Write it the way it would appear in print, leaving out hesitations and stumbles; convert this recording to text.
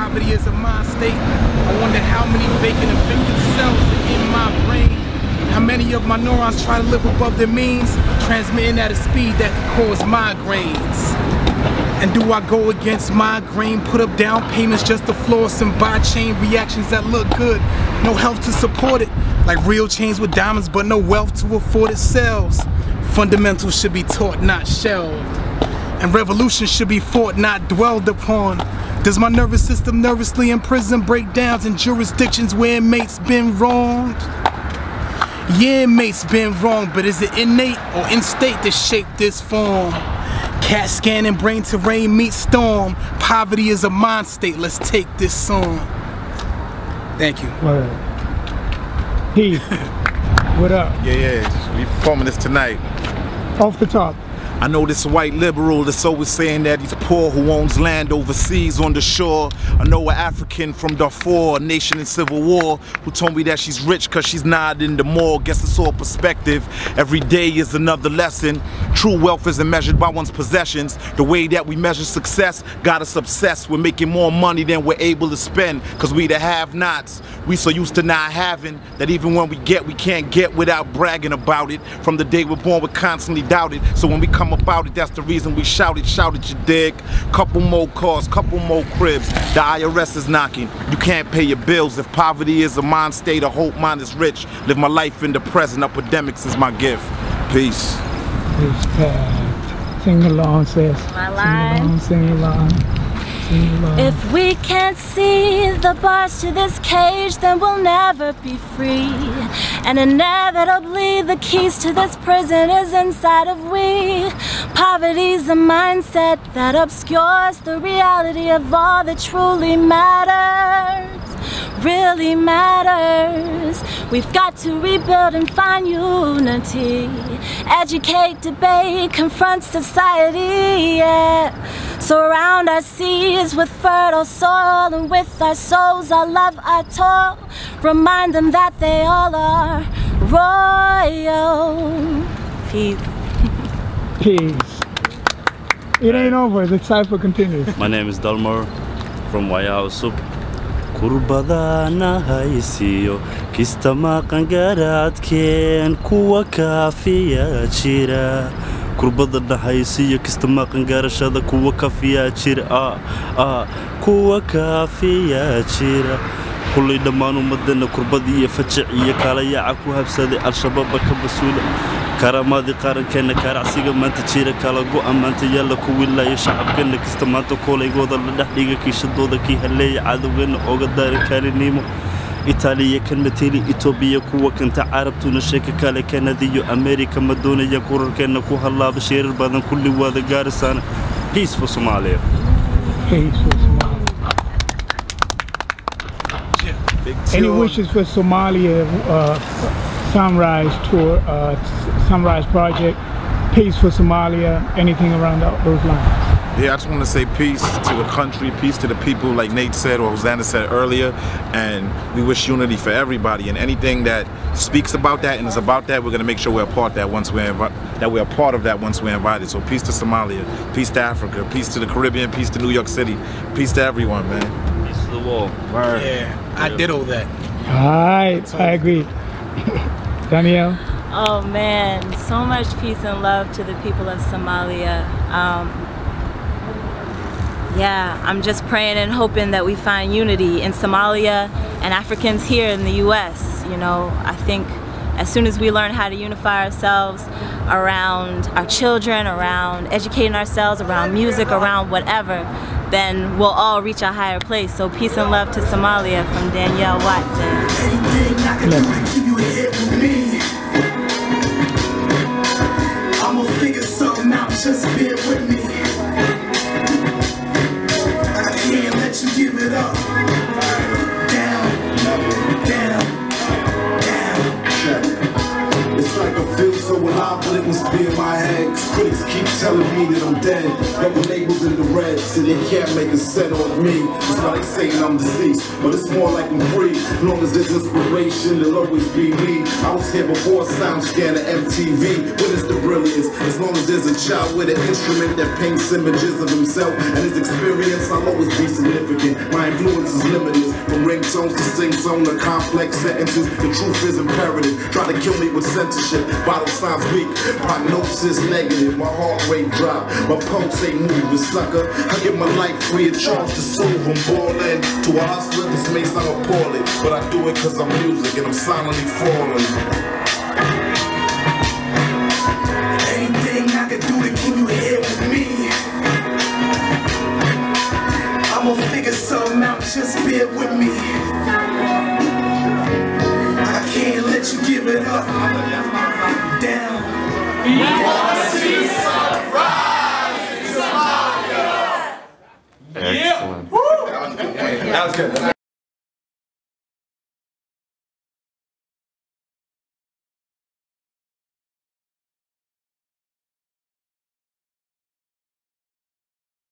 Poverty is a mind state. I wonder how many vacant and vacant cells are in my brain. How many of my neurons try to live above their means, transmitting at a speed that can cause migraines. And do I go against migraine, put up down payments just to floss and buy chain reactions that look good? No health to support it, like real chains with diamonds but no wealth to afford it sells. Fundamentals should be taught, not shelved. And revolution should be fought, not dwelled upon. Does my nervous system nervously imprison breakdowns in jurisdictions where inmates been wronged? Yeah, inmates been wrong, but is it innate or in-state that shaped this form? Cat scan and brain terrain meet storm. Poverty is a mind state, let's take this song. Thank you. Word. Heath, what up? Yeah, we performing this tonight. Off the top. I know this white liberal that's always saying that he's poor who owns land overseas on the shore. I know an African from Darfur, a nation in civil war, who told me that she's rich cause she's not in the mall. Guess it's all perspective. Every day is another lesson. True wealth isn't measured by one's possessions. The way that we measure success got us obsessed with making more money than we're able to spend, cause we the have-nots. We so used to not having that even when we can't get without bragging about it. From the day we're born, we're constantly doubted. So when we come about it, that's the reason we shout it, you dig? Couple more cars, couple more cribs. The IRS is knocking. You can't pay your bills. If poverty is a mind state, I hope mine is rich. Live my life in the present. Epidemics is my gift. Peace. Respect. Sing along, sis. My line. Sing along. If we can't see the bars to this cage, then we'll never be free. And inevitably the keys to this prison is inside of we. Poverty's a mindset that obscures the reality of all that truly matters. Really matters. We've got to rebuild and find unity. Educate, debate, confront society, yeah. Surround our seas with fertile soil, and with our souls, our love, our toil. Remind them that they all are royal. Peace. Peace. It ain't over, the cypher continues. My name is Dalmar from Yare. Kurbadana haysiyo kistama qangaradkeen kuwa kaafiya jira. Kurbadana haysiyo kistama qangarashada kuwa kaafiya jira. Kuwa kaafiya jira. Kulli dhammaan ummadana kurbad iyo fajac iyo kala yaaca ku habsaday al-shabaab ka masuula. Karamadii qarankeena karacsiga maanta jira kala go'an maanta yalla ku wiilaya shacabkeena kasta maanta kooleygooda la dhex dhiga kiishadooda kii haleeya cadawgeena ooga daari karinimo. Itaaliya kan mateli Ethiopia kuwa kanta carabtuna sheeka kale Canada iyo America ma doonaya kurarkeena ku halaaba sheerar badan kulli wada gaarsan. Peace for Somalia. Peace for Somalia. Any wishes for Somalia Sunrise Tour, Sunrise Project, Peace for Somalia, anything around those lines? Yeah, I just want to say peace to the country, peace to the people, like Nate said or Hosanna said earlier, and we wish unity for everybody. And anything that speaks about that and is about that, we're gonna make sure we're a part of that once we're invited. So peace to Somalia, peace to Africa, peace to the Caribbean, peace to New York City, peace to everyone, man. Peace to the wall. Word. Yeah, I ditto that. Alright, I agree. Danielle? Oh man, so much peace and love to the people of Somalia. Yeah, I'm just praying and hoping that we find unity in Somalia and Africans here in the US. You know, I think as soon as we learn how to unify ourselves around our children, around educating ourselves, around music, around whatever, then we'll all reach a higher place. So peace and love to Somalia from Danielle Watson. I'ma figure something out, just bear with me. I can't let you give it up. Down, down, down. It's like a So when I blink must be in my head. Critics keep telling me that I'm dead. Double labels in the red, so they can't make a set on me. That's why they saying I'm deceased, but it's more like I'm free. As long as there's inspiration, there'll always be me. I was here before Sound Scanner MTV. What is the brilliance? As long as there's a child with an instrument that paints images of himself and his experience, I'll always be significant. My influence is limitless. From ringtones to sing-song to complex sentences, the truth is imperative. Try to kill me with censorship. Vital signs weak, prognosis negative. My heart rate drop, my pulse ain't moving, sucker. I give my life free of charge to soothe. I'm ballin'. To a hustler, this may sound appalling, but I do it cause I'm music and I'm silently falling. Anything I can do to keep you here with me, I'ma figure something out, just bear with me. I can't let you give it up. Down. We wanna see sunrise in Somalia. Excellent. That was good.